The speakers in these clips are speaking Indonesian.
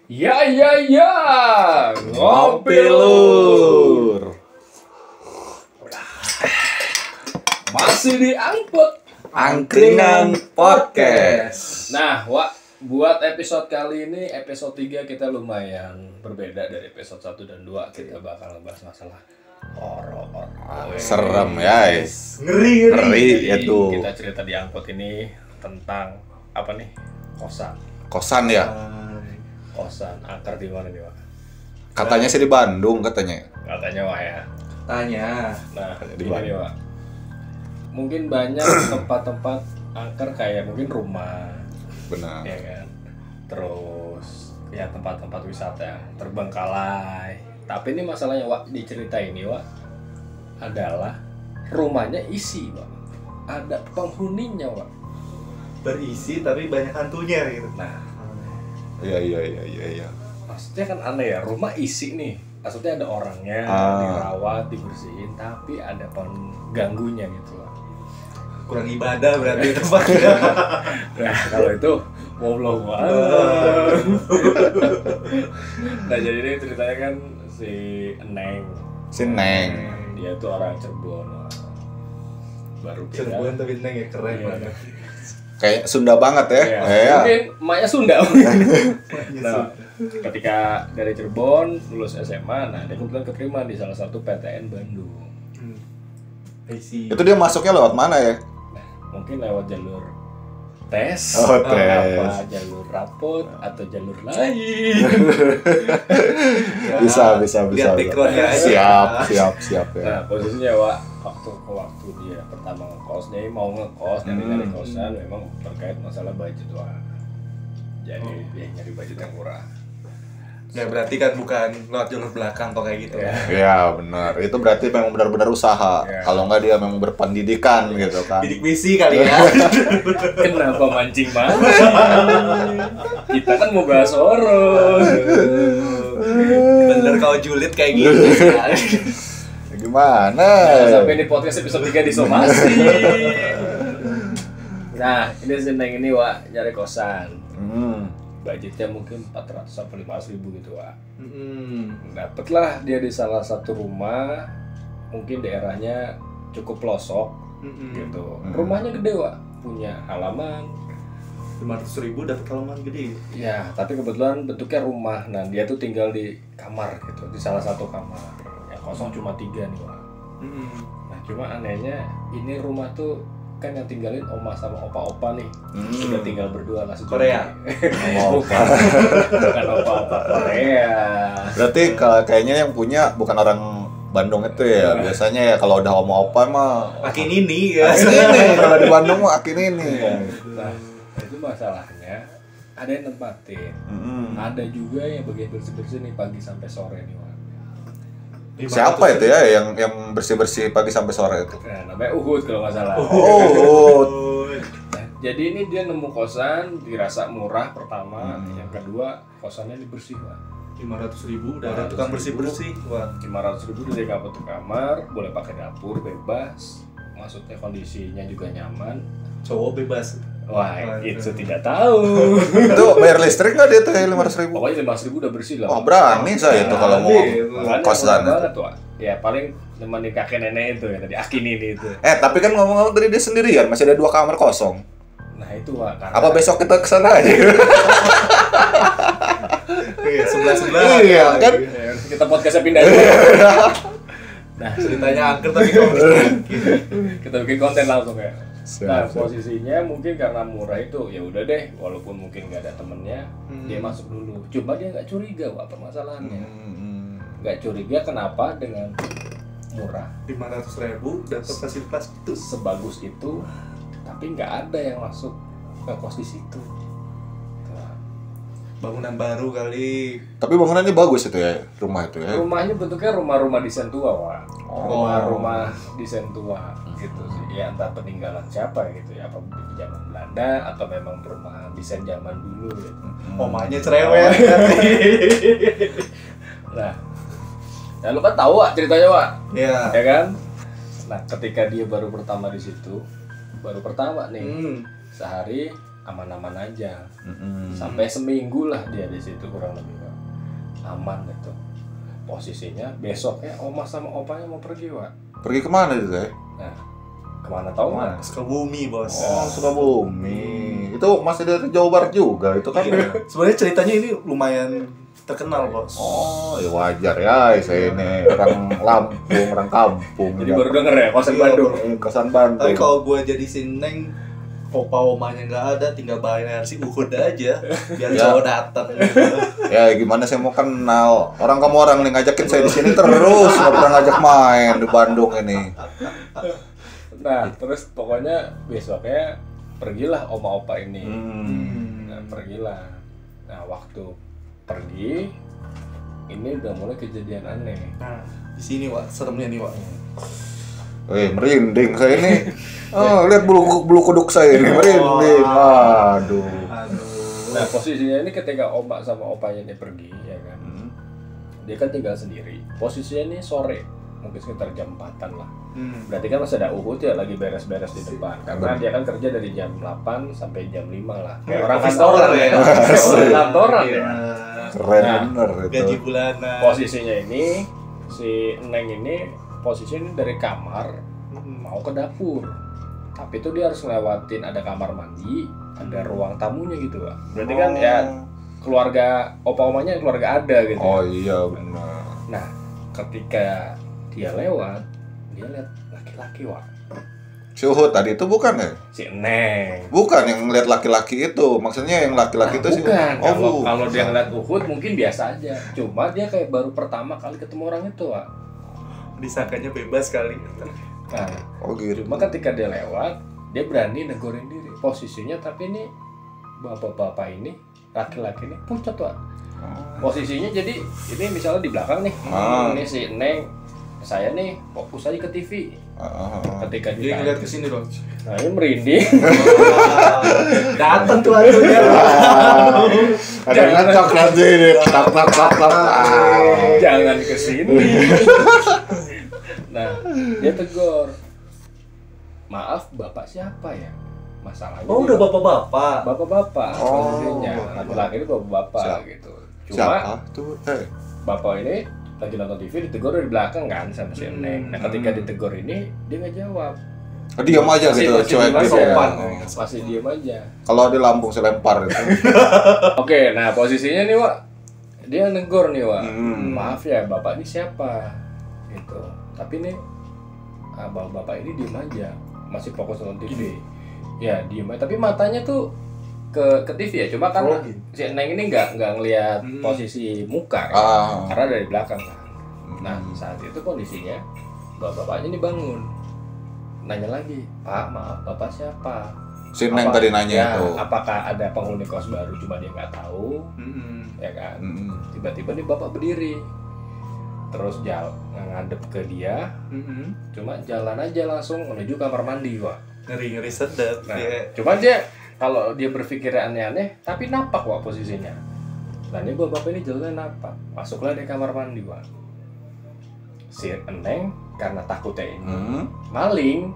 Ya, ngopi lur. Masih diangkut Angkringan Podcast. Nah, Wak, buat episode kali ini, episode 3 kita lumayan berbeda dari episode 1 dan 2. Kita bakal ngebahas masalah horor. Serem ya, guys. Ngeri itu. Kita cerita di angkut ini tentang apa nih? Kosan ya. Kosan akar di mana nih, Wak? Katanya sih di Bandung katanya. Katanya, Wak ya. Tanya. Nah, Di ini nih, Bandung. Wak. Mungkin banyak tempat-tempat angker kayak mungkin rumah, Benar. ya kan. Terus ya tempat-tempat wisata yang terbengkalai. Tapi ini masalahnya, Wak, di cerita ini, Wak, adalah rumahnya isi, Wak. Ada penghuninya, Wak. Berisi tapi banyak hantunya gitu. Nah, Iya. maksudnya kan aneh ya, rumah isi nih. Maksudnya ada orangnya, dirawat, dibersihin, tapi ada pengganggunya gitu, Wak. Kurang ibadah berarti tempatnya. Nah, kalau itu goblok banget. Nah, jadi ini ceritanya kan si Neng. Neng. Dia tuh orang Cirebon. Baru pindah. Cirebon tapi Neng ya keren Iya. banget. Kayak Sunda banget ya. Iya. Iya. Mungkin emaknya Sunda. Iya, Nah, ketika dari Cirebon lulus SMA, nah dia kebetulan keterima di salah satu PTN Bandung. Isi. Itu dia masuknya lewat mana ya? Nah, mungkin lewat jalur tes, Oh, tes. apa jalur rapot atau jalur lain. Bisa. Lihat backgroundnya aja. Siap ya. Nah, posisinya, Wak, waktu dia pertama ngekos, dia mau ngekos, nyari kosan, memang terkait masalah budget, Wak. Jadi dia nyari budget yang murah. Ya berarti kan bukan lewat jalur belakang kok kayak gitu ya. Iya, benar. Itu berarti memang benar-benar usaha. Iya. Kalau enggak dia memang berpendidikan gitu kan. Bidik misi kali ya. Kenapa mancing-mancing? Kita kan mau bahas horor. Bener kalau julid kayak gitu. Gimana? Nah, sampai ini podcast episode 3 disomasi. Nah, ini si Neng ini, Wak, nyari kosan. Budgetnya mungkin 400 sampai 500 ribu gitu, Wak. Dapatlah dia di salah satu rumah, mungkin daerahnya cukup pelosok gitu. Rumahnya gede, Wak, punya halaman. 500.000 dapat halaman gede. Ya, tapi kebetulan bentuknya rumah. Nah, dia tuh tinggal di kamar gitu, di salah satu kamar. Yang kosong cuma 3 nih, Wak. Nah, cuma anehnya ini rumah tuh kan yang tinggalin oma sama opa-opa nih. Udah tinggal berdua lah sejauh Korea. ini. Bukan opa-opa Korea. Berarti kayaknya yang punya bukan orang Bandung itu ya. Biasanya ya kalau udah oma opa mah Aki Nini ya. Ini kalau di Bandung mah akin ini. Nah, itu masalahnya ada yang nempatin. Ada juga yang bagian bersih-bersih nih pagi sampai sore nih, Wak. Siapa itu ya yang bersih-bersih pagi sampai sore itu? Nah, namanya Uhud kalau nggak salah. Oh. Nah, jadi ini dia nemu kosan dirasa murah pertama, yang kedua kosannya dibersih, Pak. 500.000 udah ada tukang 500.000. bersih-bersih. Wah. 500.000 dari kamar, boleh pakai dapur bebas. Maksudnya kondisinya juga nyaman. Cowok bebas. Wah, itu tidak tahu. Itu bayar listrik nggak dia tuh kayak 500.000? Pokoknya 500.000 udah bersih lah. Oh berani saya itu kalau mau Makanya kosan. murah banget, Wak. Ya paling nemenin kakek nenek itu ya tadi Akin ini itu. Tapi kan ngomong-ngomong tadi dia sendirian masih ada 2 kamar kosong. Nah itu, Wak, karena Apa besok kita kesana aja? Iya, sebelah-sebelah. Iya kan? Ya, kita podcastnya pindah dulu. Nah, Ceritanya angker tapi kalau kita bikin konten langsung ya. Nah, Siap. posisinya mungkin karena murah itu ya udah deh, walaupun mungkin nggak ada temennya, dia masuk dulu. Cuma dia nggak curiga, Wak, permasalahannya. Nggak curiga kenapa dengan murah 500.000 dapat fasilitas itu. sebagus itu, tapi nggak ada yang masuk ke kos di situ. Nah, Bangunan baru kali. Tapi bangunannya bagus itu ya, rumah itu ya. rumahnya bentuknya rumah-rumah desain tua, Wak. Oh. Rumah-rumah desain tua gitu sih. Ya entah peninggalan siapa gitu ya, apa zaman Belanda atau memang rumah desain zaman dulu gitu. Omanya cerewet. Nah, ya lu kan tahu, Wak, ceritanya, Wak. Iya. Ya kan? Nah, ketika dia baru pertama di situ, baru pertama nih, sehari aman-aman aja. Sampai seminggu lah dia di situ kurang lebih Wak. Aman gitu. Posisinya besoknya oma sama opanya mau pergi Wak. Pergi kemana itu teh? Nah, kemana tahu Wak? Sukabumi bos. Oh, Sukabumi. Itu masih dari Jawa Barat juga itu kan. Iya. Sebenarnya ceritanya ini lumayan terkenal bos. Oh, ya wajar ya, saya ini orang Lampung, orang kampung. Jadi baru denger ya kosan Bandung. Kosan Bandung. Tapi kalau gue jadi si Neng, opa omanya nggak ada, tinggal bayar si Uhud aja, biar Ya. cowok datang. Ya gimana saya mau kenal orang, kamu orang nih ngajakin saya di sini terus, nggak pernah ngajak main di Bandung ini. Nah, terus pokoknya besoknya pergilah oma opa ini. Nah, pergilah. Nah, waktu pergi ini udah mulai kejadian aneh. Nah, di sini Wak, seremnya nih Wak. Merinding saya ini. Oh, lihat bulu kuduk saya ini merinding. Aduh. Nah, posisinya ini ketika oma sama opanya ini pergi, ya kan. Dia kan tinggal sendiri. Posisinya ini sore, mungkin sekitar jam 4-an lah. Berarti kan masih ada Uhud ya, lagi beres-beres di depan. Karena dia kan kerja dari jam 8 sampai jam 5 lah. Kayak orang kantoran ya. Kayak orang kantoran ya. Keren Nah, bener itu. Gaji bulanan. Posisinya ini si Neng ini posisinya dari kamar mau ke dapur. Tapi itu dia harus ngelewatin ada kamar mandi, ada ruang tamunya gitu, Pak. Berarti kan ya keluarga opa-omanya keluarga ada gitu. Oh iya benar. Nah, ketika dia lewat, dia lihat laki-laki, Wak. Si Uhud tadi itu bukan ya? Si Neng. Bukan yang ngeliat laki-laki itu. Maksudnya yang laki-laki itu sih. Bukan. Oh, Kalau dia ngeliat Uhud mungkin biasa aja. Cuma dia kayak baru pertama kali ketemu orang itu, Wak. Disangkanya bebas kali. Nah, Oh gitu. cuma ketika dia lewat, dia berani negurin diri. Posisinya tapi ini bapak-bapak ini, laki-laki ini pucat, Wak. Posisinya jadi ini misalnya di belakang nih. Ini si Neng, saya nih fokus aja ke TV. Ketika Dia ngeliat ke sini dong. nah ini merinding. Datang tuh akhirnya. Ada ngacak nanti ini. Tak. Jangan kesini. Nah, dia tegur. Maaf, bapak siapa ya? Masalahnya. Oh, udah bapak-bapak. Bapak-bapak. Oh. Posisinya laki-laki itu bapak-bapak gitu. Cuma Siapa tuh? bapak ini lagi nonton TV ditegur dari belakang kan sama si Neng. Nah, ketika ditegur ini dia nggak jawab. Diam aja gitu, cuek diem gitu aja. ya. Masih diem aja. Kalau di Lampung saya lempar itu. Oke, nah posisinya nih Wak, dia negor nih Wak. Maaf ya bapak ini siapa? Gitu. Tapi nih bapak ini diem aja, masih fokus nonton TV. Ya diem aja, tapi matanya tuh ke TV ya. Cuma kan si Neng ini nggak ngelihat posisi muka kan? Karena dari belakang kan. Nah saat itu kondisinya bapaknya ini bangun, nanya lagi, Pak maaf bapak siapa? Si Neng tadi nanya itu. Apakah ada penghuni kos baru cuma dia nggak tahu, ya kan? Tiba-tiba nih bapak berdiri, terus ngadep ke dia, cuma jalan aja langsung menuju kamar mandi, Wak. Ngeri sedap. Nah, cuma dia kalau dia berpikir aneh-aneh, tapi napak Wak posisinya. Nah ini bapak ini jalan napak, masuklah di kamar mandi, Wak. Si Neng karena takutnya ini maling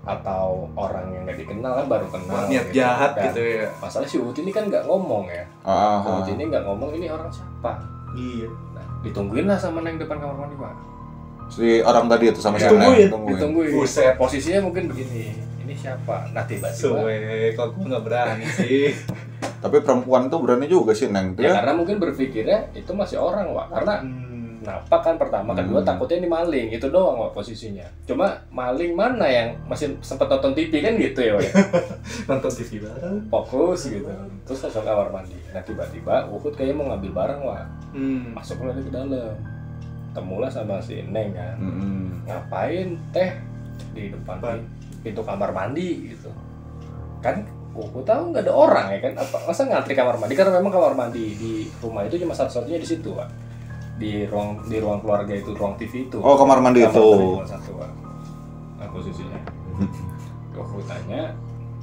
atau orang yang nggak dikenal kan, baru kenal niat gitu. jahat Dan gitu ya. masalah si Uhud ini kan nggak ngomong ya. Uhud ini nggak ngomong ini orang siapa. Iya. Nah, ditungguin lah sama Neng depan kamar mandi, Pak. Si orang tadi itu sama si Ditungguin. Neng. Ditungguin. Buset. Posisinya mungkin begini. Ini siapa? Nah tiba-tiba. Kalau gue nggak berani sih. Tapi perempuan tuh berani juga sih Neng tuh Ya ya. karena mungkin berpikirnya itu masih orang, Wak. Karena kenapa kan pertama, kedua takutnya ini maling. Itu doang, Wak, posisinya. Cuma maling mana yang masih sempat nonton TV kan gitu ya, Wak. Nonton TV bareng. Fokus gitu. Terus langsung kamar mandi. Nah tiba-tiba Uhud kayaknya mau ngambil barang, Wak. Masuklah dia ke dalam. Temulah sama si Neng kan. Ngapain teh di depan pintu kamar mandi gitu. Kan aku tahu nggak ada orang ya kan, apa masa ngantri kamar mandi, karena memang kamar mandi di rumah itu cuma satu-satunya di situ, Pak. Di ruang keluarga itu, ruang TV itu. Oh, kamar mandi itu. Cuma satu, Pak. Nah, posisinya. Aku tanya,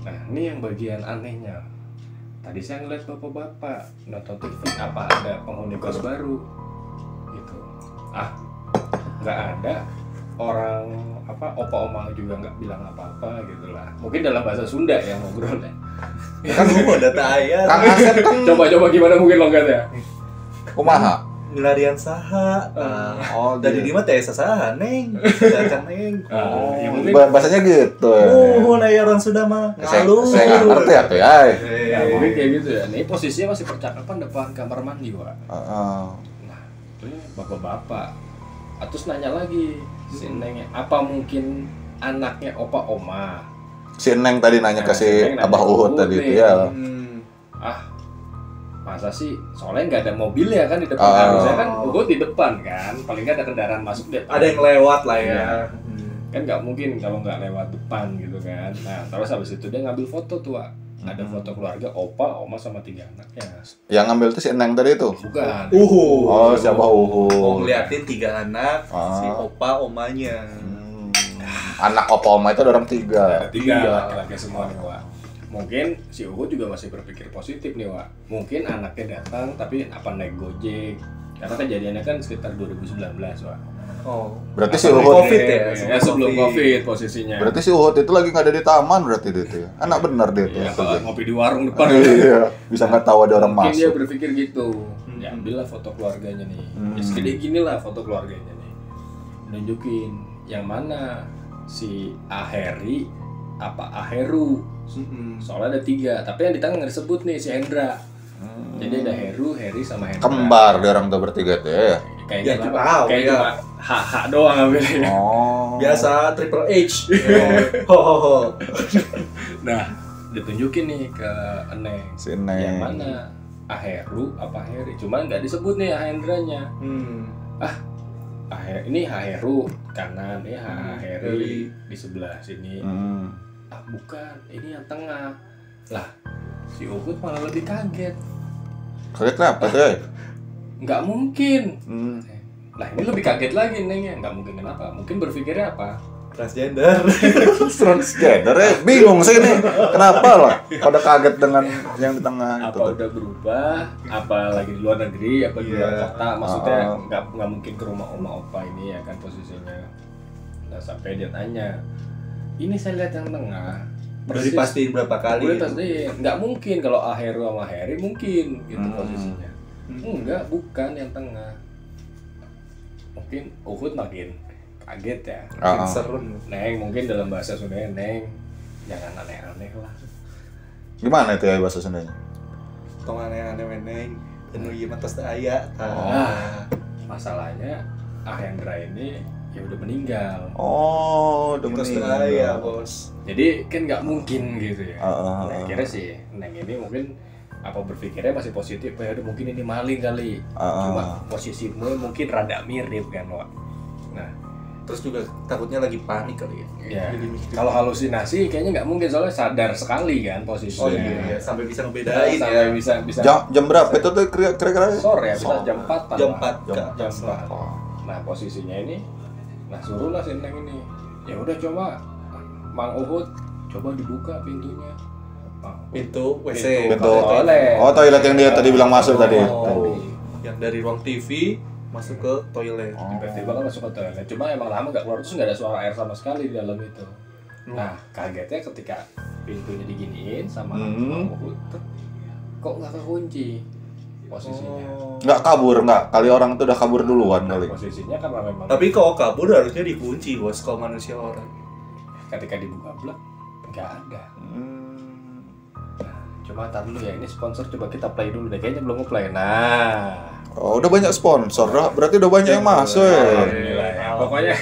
nah ini yang bagian anehnya. Tadi saya ngeliat bapak-bapak nonton TV, apa ada penghuni kos baru? Gitu. Nggak ada. Orang opa oma juga nggak bilang apa-apa gitu lah. Mungkin dalam bahasa Sunda ya ngobrolnya. Kan gua data ayah. Kang Asep kan Coba gimana mungkin logatnya? kumaha? Ngelarian saha. Oh, Dari gitu. di mah teh saha, Neng. Sedangkan Neng. Ya mungkin Bahasanya gitu ya. Aya orang sudah mah Saya ngalur. nggak ngerti ya tuh ya. ya mungkin kayak gitu ya. Nih posisinya masih percakapan depan kamar mandi, Wak. Heeh. Nah, ini bapak-bapak. Terus nanya lagi si Neng, apa mungkin anaknya opa oma? Si Neng tadi nanya ke Si si Neng nanya Abah ke Uhud Uhud tadi nih. itu ya. Masa sih? Soalnya nggak ada mobil ya kan di depan. Oh. Harusnya kan Uhud di depan kan. Paling nggak ada kendaraan masuk deh. Ada yang lewat lah ya. Iya. Kan nggak mungkin kalau nggak lewat depan gitu kan. Nah terus habis itu dia ngambil foto tuh, Wak. Ada foto keluarga opa, oma sama 3 anaknya. Yang ngambil tuh si Neng tadi itu. Bukan. Oh, si Abah Uhud. Oh, ngeliatin 3 anak, si Ah. opa omanya. Anak opa oma itu ada orang 3. Ada 3 Iya. laki-laki semua nih, Wak. Mungkin si Uhud juga masih berpikir positif nih, Wak. Mungkin anaknya datang tapi apa naik Gojek. Karena kejadiannya kan sekitar 2019, Wak. Oh. Berarti si Sebelum Uhud COVID ya? Ya, sebelum COVID posisinya. Berarti si Uhud itu lagi nggak ada di taman berarti dia itu ya. Anak bener dia tuh. Ya, kalau ngopi di warung depan. Iya, bisa nggak tahu ada orang Mungkin dia masuk. berpikir gitu. Ya ambillah foto keluarganya nih. Ya segede gini lah foto keluarganya nih. Nunjukin yang mana si Aheri apa Aheru. Soalnya ada 3, tapi yang di tengah nggak disebut nih si Hendra. Jadi ada Heru, Heri sama Hendra. Kembar dia orang tuh bertiga tuh ya. Kayaknya Ya, cuma, tahu, kayak ya. cuma HH doang ambilnya. Oh. Biasa Triple H. Ho ho ho. Nah, ditunjukin nih ke Eneng. Si Neng. Yang mana? Aheru apa Heri? Cuma nggak disebut nih Hendranya. Ini Haheru kanan, ini Haheri di sebelah sini. Bukan, ini yang tengah. Lah, si Uhud malah lebih kaget. Kaget kenapa tuh ya? Nggak mungkin. Lah, ini lebih kaget lagi Nengnya. Nggak mungkin kenapa? Mungkin berpikirnya apa? Transgender. Transgender ya, bingung sih ini. Kenapa lah? Pada kaget dengan yang di tengah itu. Apa udah berubah? Apa lagi di luar negeri? Apa di luar kota? Maksudnya nggak mungkin ke rumah oma opa ini ya kan posisinya. Nah sampai dia tanya, ini saya lihat yang tengah. Udah dipastiin berapa kali? Udah pastiin. Nggak mungkin kalau Aheru sama Heri mungkin gitu posisinya. Enggak, bukan yang tengah. Mungkin Uhud makin kaget ya. Serem. Neng, mungkin dalam bahasa Sundanya Neng, jangan aneh-aneh lah. Gimana itu ya bahasa Sundanya? Tong aneh-aneh meneng. Dan ieu mah tos teu aya. Masalahnya Hendra ini ya udah meninggal. Oh, udah Tos teu meninggal. aya, Bos. Jadi kan nggak mungkin gitu ya. Ah. Kira sih Neng ini mungkin apa berpikirnya masih positif ya udah mungkin ini maling kali. Cuma posisimu mungkin rada mirip kan, Wak. Nah, Terus juga takutnya lagi panik kali ya. ya Jadi mikir. kalau halusinasi kayaknya nggak mungkin soalnya sadar sekali kan posisinya. Oh iya, sampai bisa ngebedain Sampai ya. bisa Jam berapa itu tuh kira-kira? sore ya, bisa jam 4-an. Jam Wak. 4 ke Jam atas. 4. Nah posisinya ini, nah suruhlah si Neng ini. Ya udah coba, Mang Uhud coba dibuka pintunya. Pintu WC. Pintu. Toilet. Oh, toilet yang dia tadi bilang masuk tadi. Oh, yang dari ruang TV masuk ke toilet. Tiba-tiba kan masuk ke toilet. Cuma emang lama nggak keluar terus nggak ada suara air sama sekali di dalam itu. Nah kagetnya ketika pintunya diginiin sama Mang Uhud, kok nggak kekunci posisinya. Nggak kabur, nggak. Kali orang itu udah kabur duluan kali. Posisinya karena memang Tapi kalau kabur harusnya dikunci, Bos, kalau manusia orang. ketika dibuka blok nggak ada. Cuma tar dulu ya, ini sponsor coba kita play dulu deh. Kayaknya belum nge-play. Nah, Oh, udah banyak sponsor, berarti udah banyak yang masuk ya. alhamdulillah ya. Pokoknya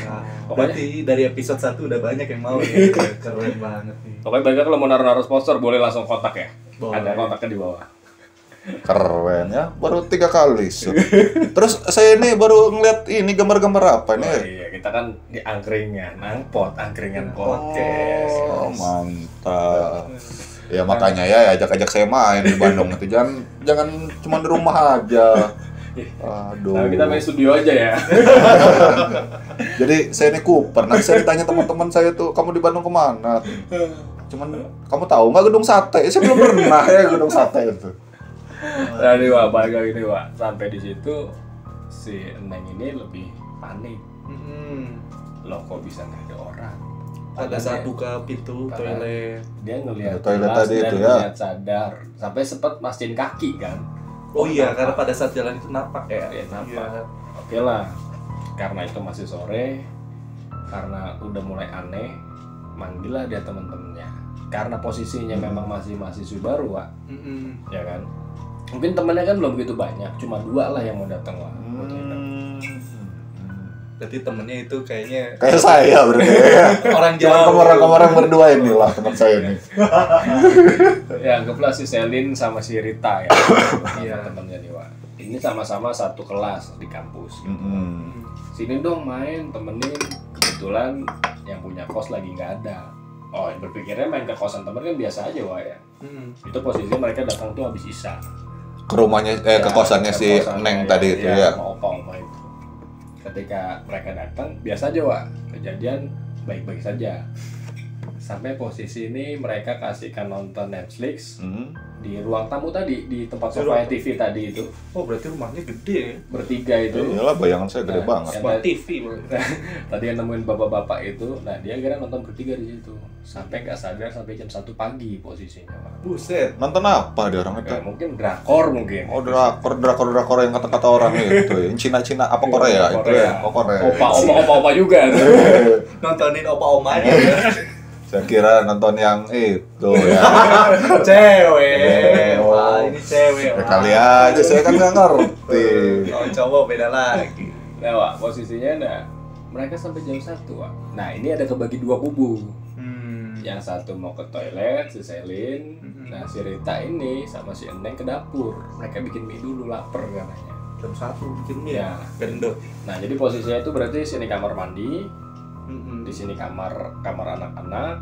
Berarti dari episode 1 udah banyak yang mau nih. Keren banget nih. pokoknya bagi kalau mau naruh-naruh sponsor boleh langsung kontak ya. Boleh. Ada kontaknya di bawah. Keren ya, baru 3 kali. Terus saya ini baru ngeliat ini gambar-gambar apa Oh, ini? iya, kita kan di angkringan, angkringan podcast. Oh, mantap. Ya makanya ya ajak-ajak saya main di Bandung itu jangan cuma di rumah aja. Aduh. Nah, kita main studio aja ya. Jadi saya ini Cooper. Nanti saya ditanya teman-teman saya tuh, kamu di Bandung kemana? Cuman kamu tahu nggak gedung sate? Saya belum pernah ya gedung sate itu. Nah, nih Wak, balik lagi nih Wak. Sampai di situ si Neng ini lebih panik. Loh kok bisa nggak ada orang? pada saat buka pintu toilet. Dia ngelihat toilet tadi dan itu ya. ngelihat sadar sampai sempat mastiin kaki kan. Oh iya, karena pada saat jalan itu nampak ya. Iya, nampak. Iya. Oke lah, karena itu masih sore, karena udah mulai aneh, manggillah dia teman-temannya. Karena posisinya memang masih mahasiswa baru, Wak. Ya kan? Mungkin temannya kan belum begitu banyak, cuma 2 lah yang mau datang, Wak. Berarti temennya itu kayaknya Kayak saya berarti ya. orang Cuma jauh. orang berdua ini lah teman saya ini. Ya, anggaplah si Selin sama si Rita ya. Iya, temannya nih, Wak. Ini sama-sama satu kelas di kampus. Sini dong main, temenin. Kebetulan yang punya kos lagi nggak ada. Oh, berpikirnya main ke kosan temen kan biasa aja, Wak ya. Itu posisinya mereka datang tuh habis isya. Ke rumahnya ke kosannya si Neng tadi itu ya. Sama opa itu. Ketika mereka datang, biasa aja, Wak. Kejadian baik-baik saja. Sampai posisi ini mereka kasihkan nonton Netflix di ruang tamu tadi, di tempat sofa TV tadi itu. Oh, berarti rumahnya gede ya. Bertiga itu. Iyalah bayangan saya gede banget. Smart TV. Tadi yang nemuin bapak-bapak itu, nah dia kira nonton bertiga di situ. Sampai nggak sadar sampai jam 1 pagi posisinya, Wak. Buset. Nonton apa dia orang itu? Ya, mungkin drakor mungkin. Oh, drakor yang kata-kata orang itu. Yang Cina-Cina apa Korea itu ya? Oh, Korea. Opa juga. Nontonin opa-omanya. Saya kira nonton yang itu ya. Cewek. Oh. Wah, ini cewek. Ya, kali aja saya kan nggak ngerti. Oh, cowok beda lagi. Nah, Wak, posisinya mereka sampai jam 1, Wak. Nah, ini ada kebagi 2 kubu. Yang satu mau ke toilet, si Selin. Nah, si Rita ini sama si Eneng ke dapur. Mereka bikin mie dulu, lapar katanya. Jam 1 bikin mie Ya. gendut. Nah, jadi posisinya itu berarti sini kamar mandi, di sini kamar anak-anak,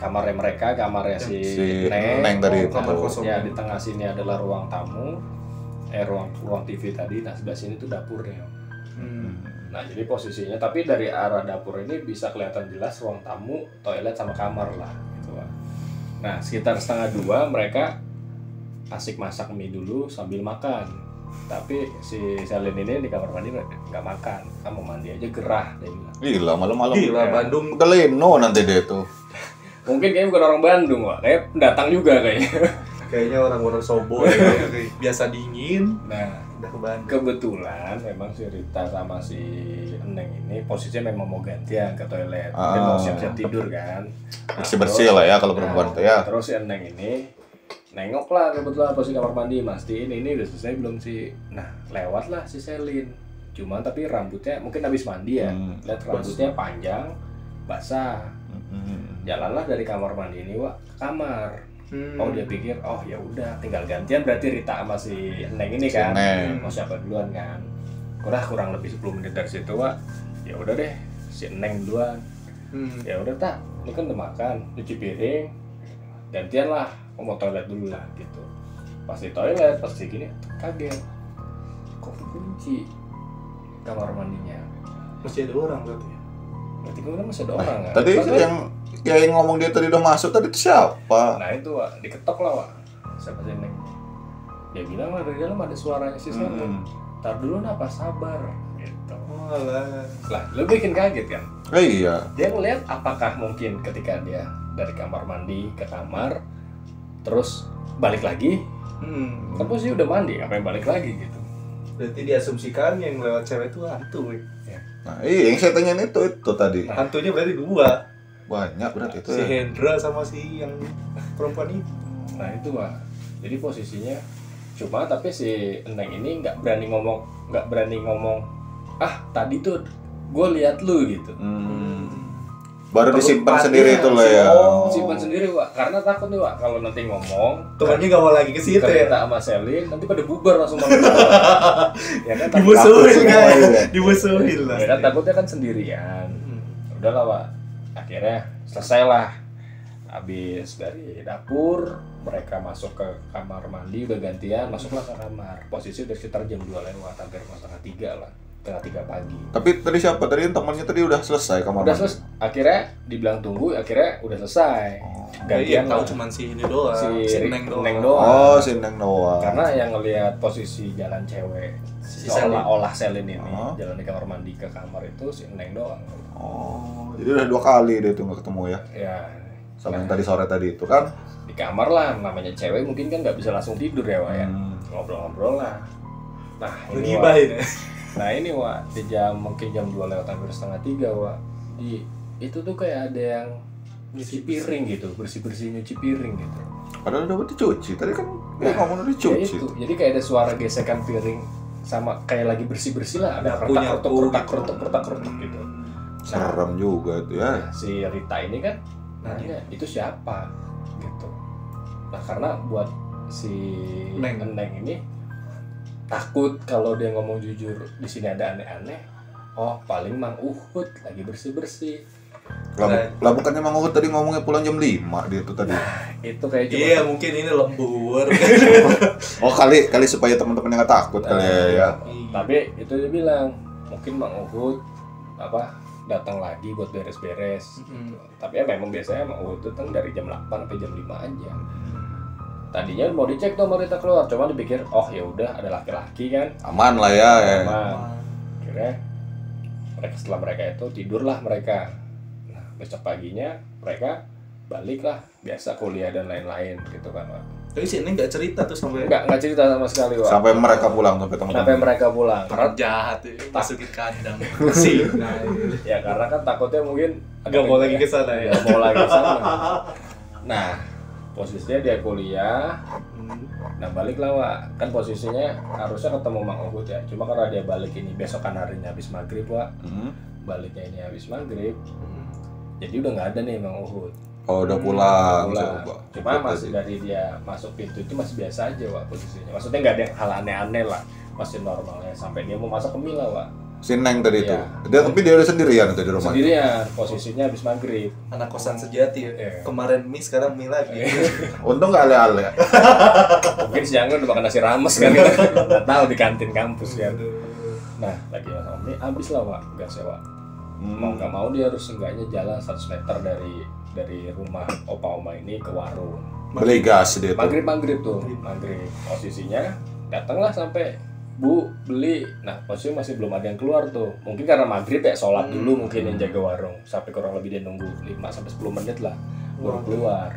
kamarnya mereka, kamarnya si Neng tadi itu. kamar kosong. Ya, di tengah sini adalah ruang tamu, ruang TV tadi. Nah, sebelah sini tuh dapurnya. Nah, jadi posisinya, tapi dari arah dapur ini bisa kelihatan jelas ruang tamu, toilet sama kamar lah, gitu, Wak. Nah, sekitar 1:30 mereka asik masak mie dulu sambil makan. Tapi si Selin ini di kamar mandi nggak makan, kamu mandi aja gerah, dia bilang. Gila malam-malam. Gila, Bandung. Udah leno nanti dia tuh. Mungkin kayaknya bukan orang Bandung, Wak. Kayak pendatang juga kayaknya. Kayaknya orang-orang Sobo ya. Biasa dingin. Nah, Udah ke Bandung. kebetulan memang si Rita sama si Eneng ini posisinya memang mau gantian ke toilet. Mungkin mau siap-siap tidur kan. Nah, Bersih-bersih lah ya kalau perempuan tuh ya. Terus si Eneng ini nengok lah kebetulan posisi kamar mandi, mastiin ini udah selesai belum sih. Nah, lewat lah si Selin. Cuman tapi rambutnya mungkin habis mandi ya. Lihat rambutnya panjang, basah. Jalanlah dari kamar mandi ini, Wak, ke kamar. Oh, dia pikir, oh ya udah tinggal gantian berarti Rita sama si Neng ini kan. Mau siapa duluan kan. Kurang lebih 10 menit dari situ, Wak. Ya udah deh, si Neng duluan. Ya udah, Tak, ini kan udah makan, cuci piring. Gantian lah, mau toilet dulu lah gitu. Pas di toilet, pas gini kaget. Kok kunci kamar mandinya? Masih ada orang berarti ya? Berarti kan masih ada orang kan? Tadi yang ngomong dia tadi udah masuk tadi itu siapa? Nah itu, Wak, diketok lah, Wak. Siapa sih Neng? Dia bilang lah dari dalam ada suaranya si Selin. Tar dulu apa sabar gitu. Walah. Lah, lo bikin kaget kan? Iya. Dia ngeliat apakah mungkin ketika dia dari kamar mandi ke kamar terus balik lagi, kan posisi udah mandi, ngapain balik lagi gitu. Berarti diasumsikan yang lewat cewek itu hantu ya? Nah, iya yang saya tanyain itu tadi. Hantunya berarti 2. Banyak berarti itu Si ya. Hendra sama si yang perempuan itu. Nah itu, Wak. Jadi posisinya cuma tapi si Eneng ini nggak berani ngomong ah tadi tuh gue lihat lu gitu. Baru disimpan sendiri itu loh ya. Simpan sendiri, Wak, karena takut nih, Wak, kalau nanti ngomong Temannya nggak mau lagi ke situ ya? Rita sama Selin nanti pada bubar langsung makan. Ya kan, Dimusuhin semua kan? ya. Dimusuhin lah. ya kan takutnya kan sendirian. Udahlah, Wak, akhirnya selesai lah. Habis dari dapur mereka masuk ke kamar mandi, udah gantian, masuklah ke kamar. Posisi udah sekitar jam 2 lewat, hampir 2:30 lah. setengah 3 pagi. Tapi tadi siapa? Tadi temannya tadi udah selesai kamar Udah mandi? selesai. Akhirnya dibilang tunggu, akhirnya udah selesai. Gantian tahu lah. cuman si ini doang, si Neng doang. Oh, si Neng doang. Karena yang ngelihat posisi jalan cewek Si seolah-olah Selin ini jalan di kamar mandi ke kamar itu si Neng doang. Oh, jadi udah 2 kali dia tuh nggak ketemu ya? Ya. Sama yang tadi sore tadi itu kan? Di kamar lah, namanya cewek mungkin kan nggak bisa langsung tidur ya, Wak ya. Ngobrol-ngobrol lah. Nah, ini Wak. Nah, ini Wak, di mungkin jam 2 lewat hampir setengah 3, Wak. Itu tuh kayak ada yang nyuci piring gitu, bersih-bersih nyuci piring gitu. Padahal udah dicuci, tadi kan ngomong udah dicuci. Ya itu. Jadi kayak ada suara gesekan piring sama kayak lagi bersih-bersih lah, ada kertak-kertuk gitu. Serem juga itu ya. Nah, si Rita ini kan nanya, itu siapa? Gitu. Nah, karena buat si Neng ini takut kalau dia ngomong jujur di sini ada aneh-aneh. Oh, paling Mang Uhud lagi bersih-bersih. Lah bukannya Mang Uhud tadi ngomongnya pulang jam 5 dia tuh tadi. Itu kayak cuma iya, mungkin ini lembur. Oh, kali supaya teman-temannya nggak takut kali ya. Tapi itu dia bilang, mungkin Mang Uhud datang lagi buat beres-beres. Gitu. Tapi ya memang biasanya Mang Uhud datang dari jam 8 sampai jam 5 aja. Tadinya mau dicek tuh Marita keluar, cuma dipikir, oh ya udah ada laki-laki kan, Aman lah ya. aman. Akhirnya setelah mereka itu tidurlah mereka. Nah, besok paginya mereka balik lah, biasa kuliah dan lain-lain gitu kan, Pak. Tapi si Neng nggak cerita tuh sampai Nggak cerita sama sekali, Pak. Sampai mereka pulang, sampai teman-teman. Sampai mereka pulang. orang jahat ya, masukin kandang. Sih. Ya karena kan takutnya mungkin Nggak mau lagi ke sana ya. Nggak mau lagi ke sana. Nah, posisinya dia kuliah. Nah, balik lah, Wak. Kan posisinya harusnya ketemu Mang Uhud ya. Cuma karena dia balik ini besokan harinya habis maghrib, Wak. Baliknya ini habis maghrib. Jadi udah nggak ada nih Mang Uhud. Oh, udah pulang. Cuma masih dari dia masuk pintu itu masih biasa aja, Wak, posisinya. Maksudnya nggak ada hal aneh-aneh lah. Masih normalnya. Sampai dia mau masak ke Mila, Wak. Si Neng tadi itu. Iya. Tapi dia udah sendirian itu di rumah. Sendirian, posisinya habis maghrib. Anak kosan sejati ya. Iya. Kemarin mie, sekarang mie lagi. Untung nggak ale-ale. Mungkin siangnya udah makan nasi rames kan, nggak tahu di kantin kampus kan. Nah, lagi masak mie, habis lah, Wak, gasnya, Wak. Mau nggak mau dia harus seenggaknya jalan 100 meter dari rumah opa-oma ini ke warung. Beli gas dia tuh. Maghrib tuh, posisinya datanglah sampai Bu beli. Nah, posisinya masih belum ada yang keluar tuh. Mungkin karena maghrib ya, sholat dulu mungkin yang jaga warung. Sampai kurang lebih dia nunggu 5-10 menit lah baru keluar.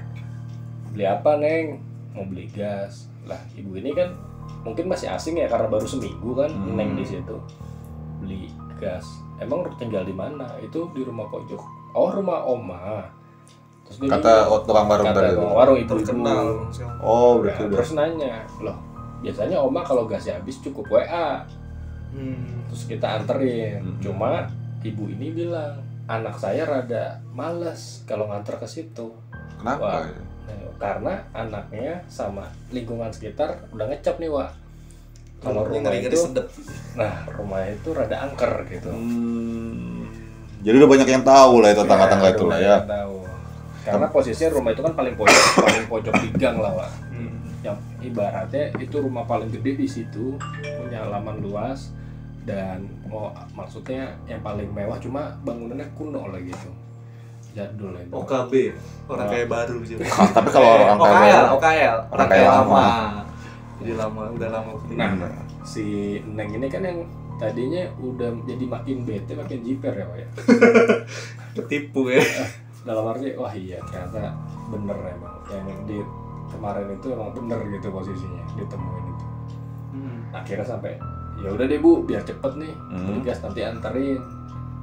Beli apa, Neng? Mau beli gas. Lah, ibu ini kan mungkin masih asing ya karena baru seminggu kan Neng di situ. Beli gas. Emang tinggal di mana? Itu di rumah pojok. Oh, rumah Oma. Terus dia Kata tukang warung tadi. tukang warung itu Terkenal. Oh, berarti udah. terus nanya, loh biasanya Oma kalau gasnya habis cukup WA, terus kita anterin. Cuma ibu ini bilang anak saya rada males kalau nganter ke situ. Kenapa? Karena anaknya sama lingkungan sekitar udah ngecap nih, Wak. Kalau rumah ngeri itu, sedep. nah rumah itu rada angker gitu. Jadi udah banyak yang tahu lah itu tangga-tangga itu lah ya. Tahu. Karena posisinya rumah itu kan paling pojok di gang lah, Wak. Yang ibaratnya itu rumah paling gede di situ, punya halaman luas dan maksudnya yang paling mewah, cuma bangunannya kuno lah gitu, jadul itu. OKB, orang kayak baru gitu. Tapi kalau orang OKL, orang kayak lama. Jadi udah lama. Nah, si Neng ini kan yang tadinya udah jadi makin bete, makin jiper ya, Pak ya. Ketipu ya. Dalam arti, wah iya ternyata bener emang yang di kemarin itu emang bener gitu posisinya ditemuin itu. Akhirnya sampai ya udah deh Bu, biar cepet nih beli gas nanti anterin.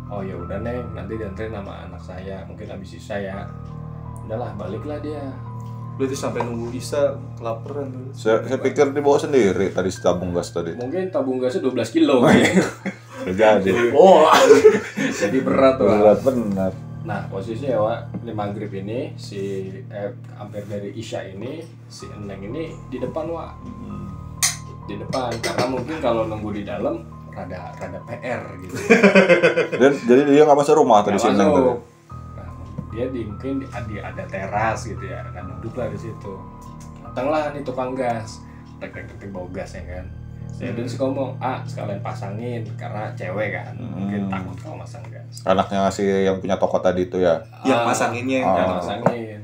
Oh ya udah Neng, nanti dianterin sama anak saya, mungkin habis Isya ya. Udahlah, baliklah dia. Berarti sampai nunggu Isa kelaparan tuh. Saya pikir dibawa sendiri tadi tabung gas tadi. Mungkin tabung gasnya 12 kilo. Jadi. Oh, jadi berat tuh. Berat benar. Nah, posisinya ya, Wak, di maghrib ini hampir dari Isya ini si Neng ini di depan, Wak. Di depan, karena mungkin kalau nunggu di dalam rada PR gitu. Dan jadi dia nggak masuk rumah tadi sini tadi. Nah, dia mungkin ada teras gitu ya, kan duduk lah di situ. Datanglah nih tukang gas, tek bau gas ya kan. Saya dulu sih ngomong, sekalian pasangin karena cewek kan, mungkin takut kalau masang gas. Anaknya ngasih yang punya toko tadi itu ya. Yang masanginnya Yang masangin.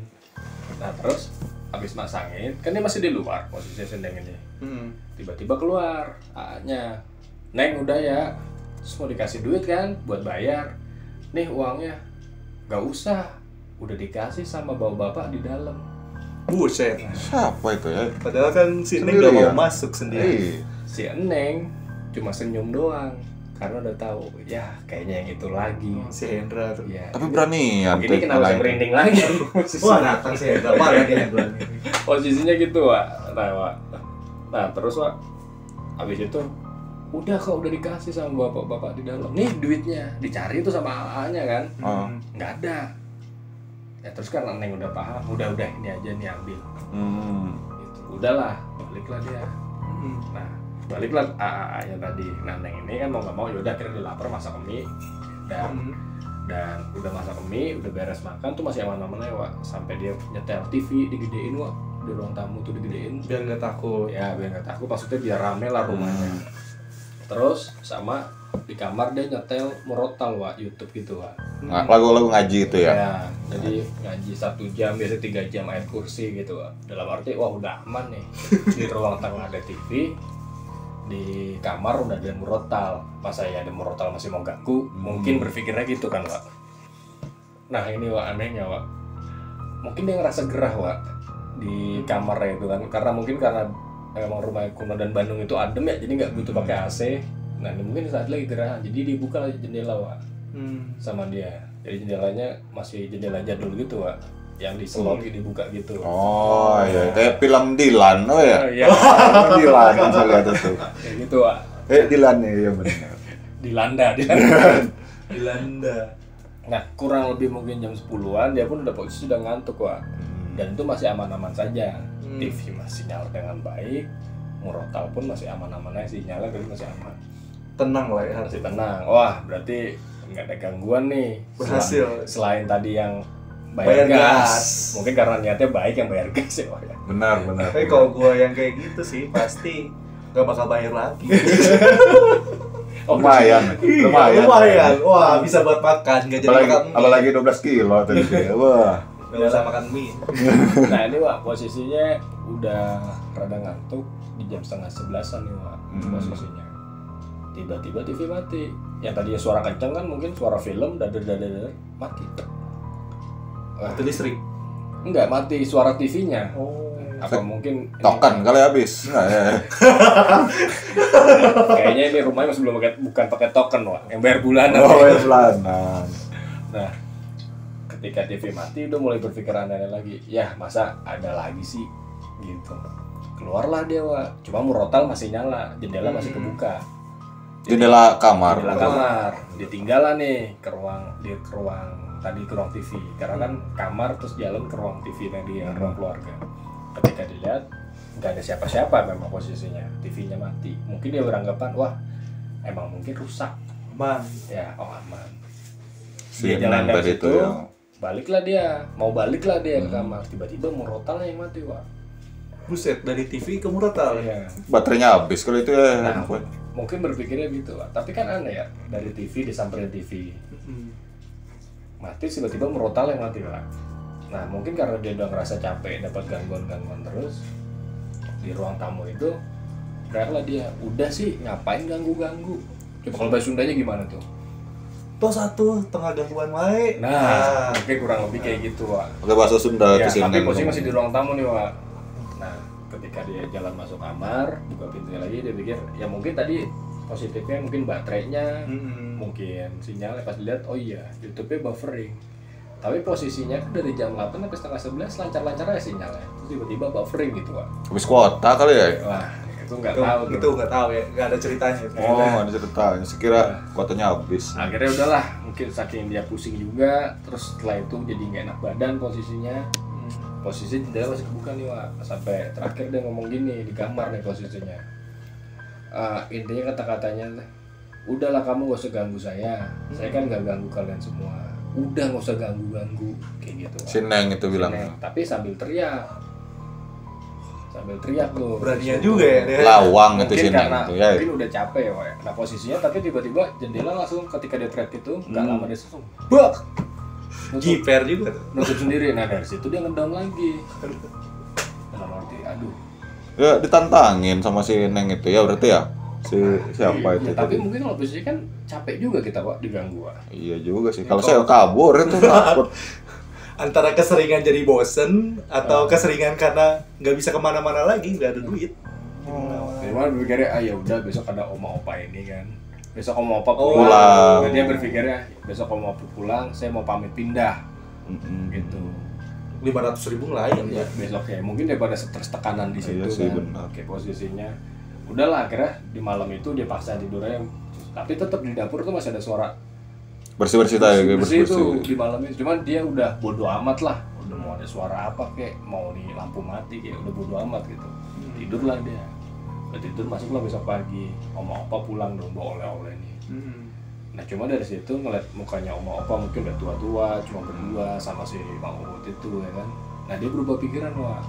Nah terus habis masangin, kan dia masih di luar posisi sendeng ini. Tiba-tiba keluar A-nya, Neng udah ya, terus mau dikasih duit kan buat bayar. Nih uangnya, gak usah, udah dikasih sama bapak-bapak di dalam. Buset. Siapa itu ya? Padahal kan si Neng Sendiri gak mau ya? masuk sendiri. Si Neng cuma senyum doang karena udah tahu ya kayaknya yang itu lagi. Si Hendra tuh. Ya. Tapi berani ya. Ini kenapa saya merinding lagi? Wah, datang si Hendra. Mana dia Hendra nih? Posisinya gitu, Wak. Nah, terus Wak, habis itu udah kok udah dikasih sama bapak-bapak di dalam. Nih duitnya, dicari tuh sama AA-nya kan. Nggak ada. Ya terus kan Neng udah paham, udah ini aja nih ambil. Gitu. Udahlah, baliklah dia. Nah, baliklah AA-nya tadi. Nah, Neng ini kan mau nggak mau yaudah akhirnya dia lapar masak mie dan udah masak mie, udah beres makan tuh masih aman-aman aja, Wak. Sampai dia nyetel TV digedein, Wak. Di ruang tamu tuh digedein Biar nggak takut. ya biar nggak takut, maksudnya biar rame lah rumahnya. Terus sama di kamar dia nyetel murotal, Wak, YouTube gitu, Wak. Lagu-lagu ngaji itu ya. Ya, jadi ngaji 1 jam, biasa 3 jam ayat kursi gitu, Wak. Dalam arti wah udah aman nih. Di ruang tengah ada TV, di kamar udah ada murotal. Masa ya ada murotal masih mau ganggu? Mungkin berpikirnya gitu kan, Wak. Nah ini, Wak, anehnya, Wak. Mungkin dia ngerasa gerah, Wak, di kamarnya itu kan, karena emang rumah kuno dan Bandung itu adem ya, jadi nggak butuh pakai AC. Nah ini mungkin saat lagi gerah, jadi dibuka lagi jendela, Wak, sama dia. Jadi jendelanya masih jendela jadul gitu, Wak, yang diselongi dibuka gitu. Oh iya, kayak film Dilan, oh ya. Iya. Dilan yang saya lihat itu. Kayak gitu, Wak. Dilan ya benar. Dilanda. Dilanda. Nah kurang lebih mungkin jam 10-an dia pun udah posisi sudah ngantuk, Wak. Dan itu masih aman-aman saja. TV masih nyala dengan baik, murotal pun masih aman-aman aja, sinyalnya tapi masih aman. Tenang lah ya. Masih tenang. Wah, berarti nggak ada gangguan nih. Berhasil. Selain tadi yang bayar gas. Mungkin karena niatnya baik yang bayar gas ya, Wak, ya. Benar. Tapi kalau gua yang kayak gitu sih pasti nggak bakal bayar lagi. Lumayan. Wah, bisa buat makan, nggak jadi makan mie. Apalagi 12 kilo tadi. Wah. Nggak usah makan mie. Nah ini, Wak, posisinya udah rada ngantuk di jam 10:30-an nih, Wak, posisinya. Tiba-tiba TV mati. Yang tadinya suara kenceng kan, mungkin suara film, dadar mati. Itu listrik. Enggak, mati suara TV-nya. Oh. Apa mungkin Token kali habis. Nah, ya. Kayaknya ini rumahnya masih belum bukan pakai token, Wak, yang bayar bulanan. Oh, bayar bulanan. Nah, ketika TV mati udah mulai berpikir aneh lagi. Ya, masa ada lagi sih gitu. Keluarlah dia, Wak. Cuma murotal masih nyala, jendela masih kebuka. Jendela kamar. Jendela kamar. Ditinggal lah nih ke ruang tadi ke ruang TV. Karena kan kamar terus jalan ke ruang TV tadi, ruang keluarga. Ketika dilihat nggak ada siapa-siapa, memang posisinya TV-nya mati. Mungkin dia beranggapan wah emang mungkin rusak. Aman. Ya, aman. Si Dia jalan dari tadi situ, itu ya. baliklah dia ke kamar. Tiba-tiba murotal yang mati, Wak. Buset, dari TV ke murotal. Iya. Baterainya habis kalau itu ya. Nah, mungkin berpikirnya gitu, Wak. Tapi kan aneh ya, dari TV disamperin TV. Mati tiba-tiba murotal yang mati, Wak. Nah, mungkin karena dia udah ngerasa capek dapat gangguan-gangguan terus di ruang tamu itu, teriaklah dia, udah sih ngapain ganggu-ganggu. Coba kalau bahasa Sundanya gimana tuh? Toh satu tengah gangguan wae. Nah, mungkin kurang lebih kayak gitu, Wak. Pakai bahasa Sunda Ya, kesini. tapi posisi masih di ruang tamu nih, Wak. Nah, ketika dia jalan masuk kamar, buka pintunya lagi, dia pikir ya mungkin tadi positifnya mungkin baterainya, mungkin sinyalnya pas dilihat, oh iya, YouTube-nya buffering. Tapi posisinya kan dari jam 8 sampai setengah 11 lancar-lancar aja sinyalnya. Terus tiba-tiba buffering gitu, Wak. Habis kuota kali ya? Wah, itu nggak tahu tuh. Itu nggak tahu ya, nggak ada ceritanya. Oh, ada ceritanya. Sekira kuotanya habis. Akhirnya udahlah, mungkin saking dia pusing juga, terus setelah itu jadi nggak enak badan posisinya. Posisi jendela masih kebuka nih, Wak. Sampai terakhir dia ngomong gini di kamar nih posisinya. Intinya kata-katanya, udahlah kamu gak usah ganggu saya kan gak ganggu kalian semua. Udah gak usah ganggu-ganggu kayak gitu, Wak. Si Neng itu bilang. Tapi sambil teriak sambil teriak tuh. Beraninya juga ya dia. Lawang itu sih karena itu ya. mungkin udah capek ya, Wak. Nah posisinya tapi tiba-tiba jendela langsung ketika dia teriak itu nggak lama dia langsung bak Jiper juga tuh. nutup sendiri. Nah dari situ dia ngedown lagi. Dalam arti aduh. Ya ditantangin sama si Neng itu ya berarti ya. Siapa itu? Ya, tapi mungkin kalau posisinya kan capek juga kita, Pak, diganggu. Iya juga sih. Kalau saya kabur itu takut. Antara keseringan jadi bosen atau keseringan karena nggak bisa kemana-mana lagi, nggak ada duit. Gimana berpikirnya, ya udah besok ada oma opa ini kan. Besok oma opa pulang. Jadi dia berpikirnya besok oma opa pulang, saya mau pamit pindah. Gitu. 500.000 ngelayan Ya, besoknya mungkin daripada stres tekanan di situ Iya sih, kan. benar. Oke, posisinya. Udahlah akhirnya di malam itu dia paksa tidurnya. Tapi tetap di dapur tuh masih ada suara Bersih-bersih tadi kayak bersih itu bersih. di malam itu. Cuman dia udah bodo amat lah, udah mau ada suara apa kek, mau nih lampu mati kayak udah bodo amat gitu. Tidurlah dia. Udah tidur masuklah besok pagi. Oma opa pulang dong bawa oleh-oleh nih. Nah cuma dari situ ngeliat mukanya oma opa mungkin udah tua-tua, cuma berdua sama si Mang Uut itu ya kan. Nah dia berubah pikiran, Wak.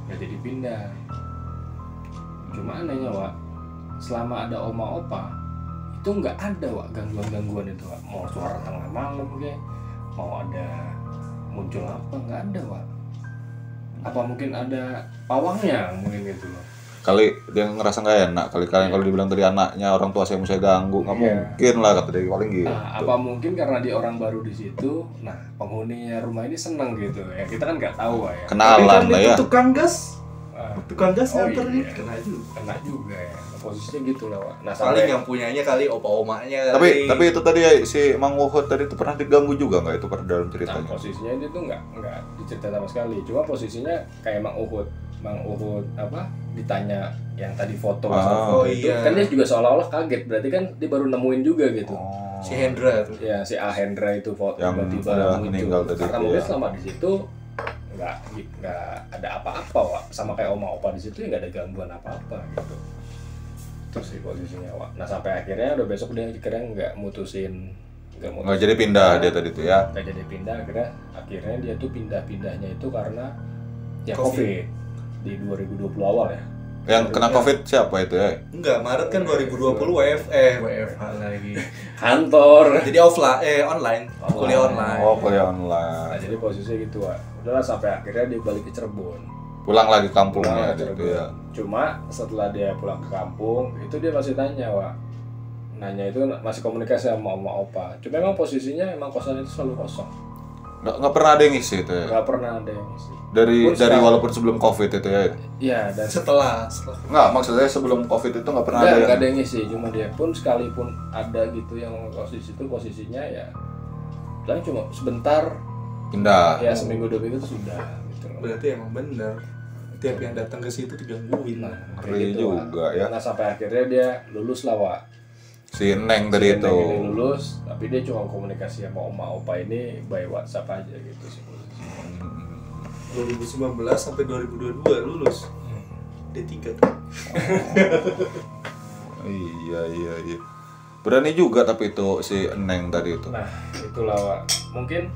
Nggak jadi pindah. Cuma anehnya, Wak, selama ada oma opa itu nggak ada, Wak, gangguan-gangguan itu, Wak. Mau suara tengah malam kayak, mau ada muncul apa, nggak ada, Wak. Apa mungkin ada pawangnya mungkin gitu loh. Kali dia ngerasa nggak enak, kali-kali kalau dibilang tadi anaknya orang tua saya mau saya ganggu, nggak mungkin lah kata dia paling gitu. Nah, apa mungkin karena dia orang baru di situ, nah penghuninya rumah ini seneng gitu ya, kita kan nggak tahu, Wak, ya. Kenalan lah ya. Tukang gas nganter iya. kena juga ya, posisinya gitu lah, Wak. Nah paling sampai yang punyanya kali opa-omanya Tapi itu tadi ya si Mang Uut tadi itu pernah diganggu juga nggak itu pada dalam nah, ceritanya? posisinya dia tuh nggak diceritain sama sekali, cuma posisinya kayak Mang Uut apa ditanya yang tadi foto itu iya. kan dia juga seolah-olah kaget, berarti kan dia baru nemuin juga gitu. Si Hendra tuh. Ya si A Hendra itu foto Yang tiba-tiba udah muncul meninggal tadi karena itu, mungkin ya. selama di situ nggak ada apa-apa, Wak. Sama kayak oma opa di situ ya nggak ada gangguan apa-apa gitu. Terus sih posisinya, Wak. Nah sampai akhirnya udah besok dia akhirnya nggak Nggak jadi pindah dia tadi itu ya? nggak jadi pindah, akhirnya dia tuh pindahnya itu karena ya COVID di 2020 awal ya. Yang kena COVID siapa itu ya? Enggak, Maret kan 2020 WFH lagi. Kantor. Jadi online, kuliah online. Oh, kuliah Nah, online. jadi posisinya gitu, Wak. Udahlah sampai akhirnya dia balik ke Cirebon. Pulang lagi Pulang kampungnya ke gitu Cirebon. ya. Cuma setelah dia pulang ke kampung, itu dia masih tanya, Wak. Nanya itu masih komunikasi sama oma opa. Cuma emang posisinya emang kosan itu selalu kosong. Nggak pernah ada yang ngisi itu ya? Nggak pernah ada yang isi. Dari walaupun sebelum COVID itu ya? Iya, dan Setelah Nggak, maksudnya sebelum COVID itu nggak pernah ada nggak yang... ada yang ngisi. Cuma dia pun sekalipun ada gitu yang ngekos di situ, posisinya ya paling cuma sebentar, Pindah. ya seminggu 2 minggu itu sudah gitu loh. berarti emang bener tiap yang datang ke situ digangguin. Nah, Ngeri kayak gitu, juga, Wak. ya. Nah sampai akhirnya dia lulus lah, Wak. Si Neng tadi Si itu. Neng ini lulus, tapi dia cuma komunikasi sama oma opa ini by WhatsApp aja gitu sih. 2019 sampai 2022 lulus. D3 tuh. Iya. Berani juga tapi itu si Neng tadi itu. Nah itulah, Wak. Mungkin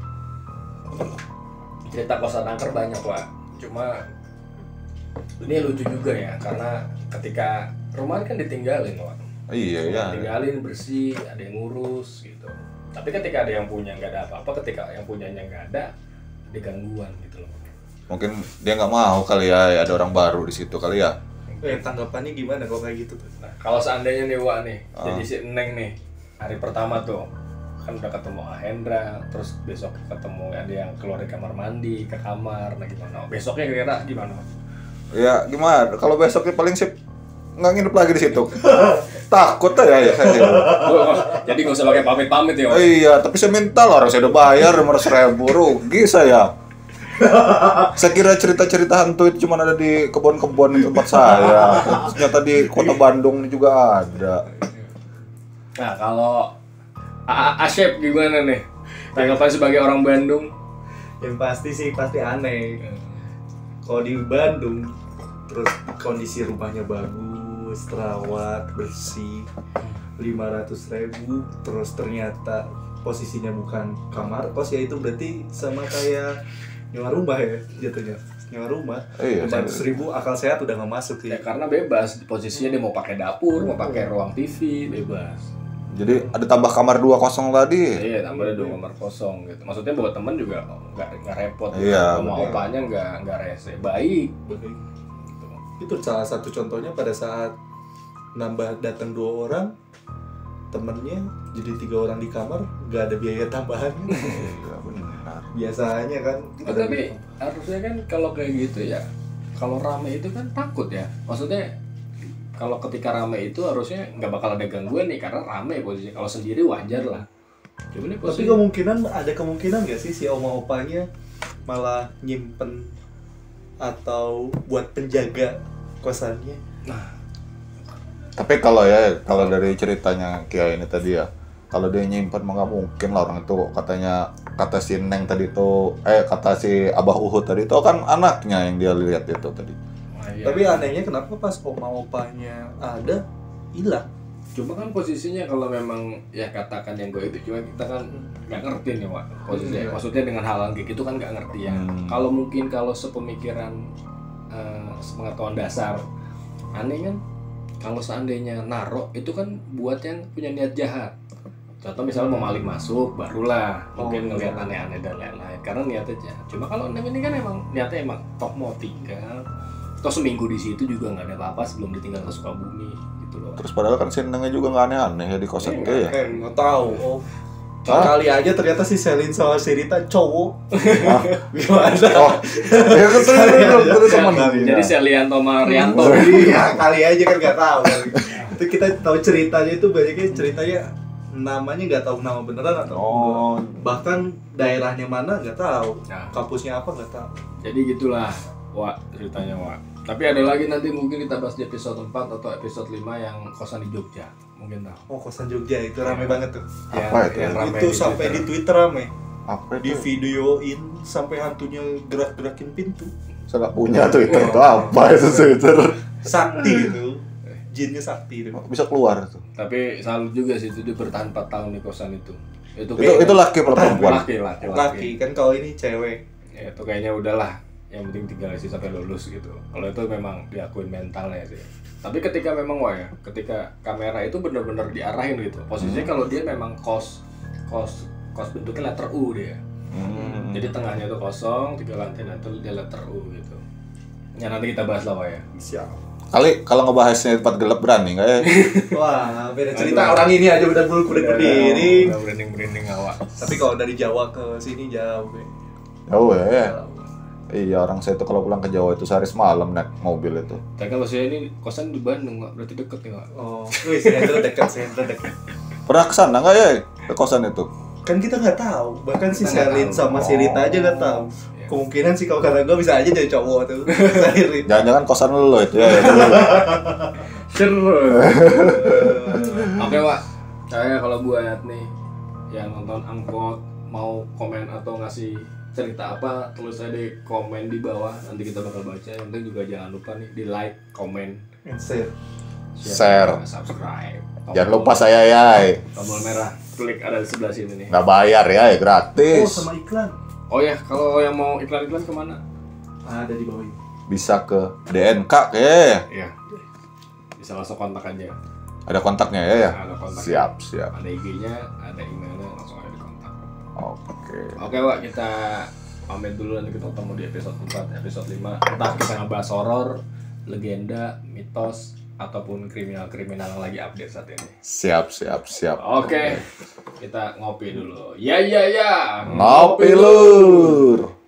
cerita kosan angker banyak, Wak. Cuma ini lucu juga ya, karena ketika rumah kan ditinggalin, Wak. Iya ya. Tinggalin bersih, ada yang ngurus gitu. Tapi ketika ada yang punya nggak ada apa-apa, ketika yang punyanya nggak ada gangguan gitu loh. Mungkin dia nggak mau kali ya ada orang baru di situ kali ya. Tanggapannya gimana kalau kayak gitu tuh? Nah, kalau seandainya nih, Wak, nih, jadi si Neng nih, hari pertama tuh kan udah ketemu Ahendra, terus besok ketemu ada yang keluar dari kamar mandi ke kamar, nah gimana? Besoknya kira-kira gimana? Ya gimana? Kalau besoknya paling sip nggak nginep lagi di situ. Takut aja ya saya. Jadi nggak usah pakai pamit-pamit ya, Wak? Iya, tapi saya minta loh, orang saya udah bayar 500.000, rugi saya. Saya kira cerita-cerita hantu itu cuma ada di kebun-kebun di tempat saya. Ternyata di kota Bandung ini juga ada. Nah, kalau Asyep gimana nih? Tanggapan sebagai orang Bandung? Yang pasti aneh. Kalau di Bandung terus kondisi rumahnya bagus, terawat, bersih, 500.000, terus ternyata posisinya bukan kamar kos, ya itu berarti sama kayak nyewa rumah ya jatuhnya. nyewa rumah. Iya, 500.000 akal sehat udah nggak masuk sih. Ya karena bebas, posisinya dia mau pakai dapur, mau pakai ruang TV, bebas. Jadi ada tambah kamar 2 kosong tadi. Iya, tambahnya 2 kamar kosong gitu. Maksudnya buat temen juga nggak repot. Iya, Sama bener. opanya nggak rese, baik. Itu salah satu contohnya pada saat nambah datang 2 orang, temennya jadi 3 orang di kamar, nggak ada biaya tambahan. Iya benar. Biasanya kan. Oh, tapi harusnya kan kalau kayak gitu ya, kalau rame itu kan takut ya. Maksudnya kalau ketika rame itu harusnya nggak bakal ada gangguan nih karena rame posisi. Kalau sendiri wajar lah. Cuma ini Tapi posisi ada kemungkinan nggak sih si oma-opanya malah nyimpen atau buat penjaga kosannya? Tapi kalau dari ceritanya Kia ini tadi ya, kalau dia nyimpan mah nggak mungkin lah orang itu, katanya kata si Neng tadi tuh, kata si Abah Uhud tadi itu kan anaknya yang dia lihat itu tadi. iya. Tapi anehnya kenapa pas oma-opanya ada hilang? Cuma kan posisinya kalau memang ya katakan yang gue itu cuma kita kan nggak ngerti nih Wak posisinya. Maksudnya dengan hal kayak gitu kan nggak ngerti ya. Kalau mungkin kalau sepemikiran sepengetahuan dasar aneh kan kalau seandainya narok itu kan buat yang punya niat jahat. Contoh misalnya mau maling masuk barulah mungkin ngelihat aneh-aneh dan lain-lain karena niatnya jahat. Cuma kalau Neng ini kan emang niatnya emang toh mau tinggal, toh seminggu di situ juga nggak ada apa-apa sebelum ditinggal ke Sukabumi gitu loh. Terus padahal kan si Nengnya juga nggak aneh-aneh ya di kosan dia ya. Nggak tahu. Kali aja ternyata si Selin sama si Rita cowok. Gimana? Oh, ya kan terus teman. Jadi Selianto sama Rianto. Iya, kali aja kan nggak tahu. Itu kita tahu ceritanya itu banyaknya ceritanya namanya nggak tahu nama beneran atau bahkan daerahnya mana nggak tahu, Nah. kampusnya apa nggak tahu. Jadi gitulah Wak ceritanya Wak. Tapi ada lagi nanti mungkin kita bahas di episode 4 atau episode 5 yang kosan di Jogja. Mungkin tahu. Oh, kosan Jogja itu rame banget tuh. Apa itu? Yang rame Itu di sampai Twitter. di Twitter rame. Apa Di itu? videoin sampai hantunya gerak-gerakin pintu. Saya nggak punya Twitter itu apa itu Twitter? Sakti itu. Jinnya sakti itu. Bisa keluar tuh. Tapi salut juga sih itu dia bertahan 4 tahun di kosan itu. Itu laki atau perempuan? Laki. Kan kalau ini cewek. Ya itu kayaknya udahlah. Yang penting tinggal sih sampai lulus gitu. Kalau itu memang diakuin mentalnya sih. Tapi ketika memang ketika kamera itu benar-benar diarahin gitu. Posisinya kalau dia memang kos bentuknya letter U dia. Jadi tengahnya itu kosong, 3 lantai nanti dia letter U gitu. Ya nanti kita bahas lah ya. Siap. Kali kalau ngebahasnya di tempat gelap berani nggak ya? Wah, beda cerita. Orang ini aja udah kulit berdiri. Udah merinding awak. Tapi kalau dari Jawa ke sini jauh. Jauh ya. Iya, orang saya tuh kalau pulang ke Jawa itu sehari semalam naik mobil itu. Tapi kalau saya ini kosan di Bandung, Wak. Berarti deket nih, Wak. Oh, sentral dekat. Pernah kesana nggak ya ke kosan itu? Kan kita nggak tahu. Bahkan si Kita nggak Selin tahu. sama si Rita aja nggak tahu. Iya. Kemungkinan sih kalau kata gue bisa aja jadi cowok tuh. Selin. Jangan-jangan kosan lo itu ya. Seru. Oke, Wak. Saya kalau buat nih yang nonton angkot mau komen atau ngasih cerita apa, tulis aja di komen di bawah. Nanti kita bakal baca. Yang penting juga jangan lupa nih di like, komen, Share. subscribe. Jangan lupa saya ya. Tombol merah, klik ada di sebelah sini nih. Nggak bayar ya, Oh, gratis. sama iklan. Oh ya, kalau yang mau iklan-iklan kemana? Ada di bawah ini. Bisa ke DNK kayaknya. Iya. Bisa langsung kontak aja. Ada kontaknya ya? Ada kontak. Siap. Ada IG-nya, ada emailnya, langsung aja di kontak. Oke. Oke, Wak, kita pamit dulu, nanti kita ketemu di episode 4, episode 5. Entah kita ngebahas horor, legenda, mitos, ataupun kriminal-kriminal yang lagi update saat ini. Siap. Oke, kita ngopi dulu. Ya. Ngopi lur.